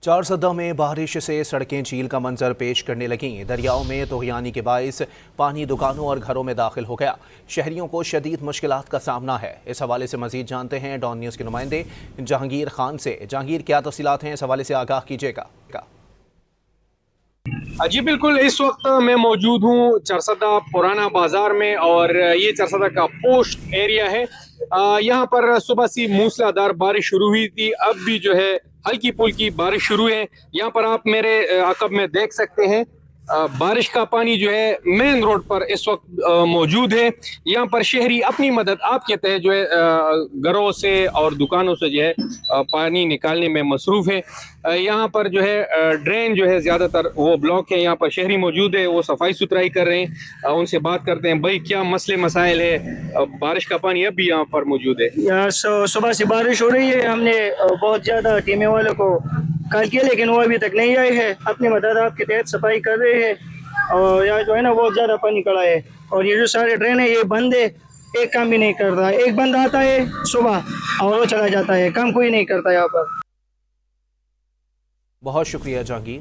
چارسدہ میں بارش سے سڑکیں جھیل کا منظر پیش کرنے لگیں۔ دریاؤں میں طغیانی کے باعث پانی دکانوں اور گھروں میں داخل ہو گیا۔ شہریوں کو شدید مشکلات کا سامنا ہے۔ اس حوالے سے مزید جانتے ہیں ڈان نیوز کے نمائندے جہانگیر خان سے۔ جہانگیر، کیا تفصیلات ہیں؟ اس حوالے سے آگاہ کیجیے گا۔ جی بالکل، اس وقت میں موجود ہوں چارسدہ پرانا بازار میں، اور یہ چارسدہ کا پوسٹ ایریا ہے۔ یہاں پر صبح سے موسلادھار بارش شروع ہوئی تھی، اب بھی جو ہے ہلکی پھلکی بارش شروع ہے۔ یہاں پر آپ میرے عقب میں دیکھ سکتے ہیں بارش کا پانی جو ہے مین روڈ پر اس وقت موجود ہے۔ یہاں پر شہری اپنی مدد آپ کے تحت جو ہے گھروں سے اور دکانوں سے جو ہے پانی نکالنے میں مصروف ہے۔ یہاں پر جو ہے ڈرین جو ہے زیادہ تر وہ بلاک ہے۔ یہاں پر شہری موجود ہے، وہ صفائی ستھرائی کر رہے ہیں۔ ان سے بات کرتے ہیں، بھائی کیا مسئلے مسائل ہے؟ بارش کا پانی اب بھی یہاں پر موجود ہے؟ یہاں صبح سے بارش ہو رہی ہے۔ ہم نے بہت زیادہ ٹیمیں والوں کو کال کیا، لیکن وہ ابھی تک نہیں آئے ہیں۔ اپنی مدد آپ کے تحت صفائی کر رہے ہیں، اور یہاں جو ہے نا بہت زیادہ پانی کڑا ہے، اور یہ جو سارے ڈرین ہے یہ بند ہے، ایک کام بھی نہیں کر رہا ہے۔ ایک بند آتا ہے صبح اور وہ چلا جاتا ہے، کام کوئی نہیں کرتا یہاں پر۔ بہت شکریہ جہانگیر۔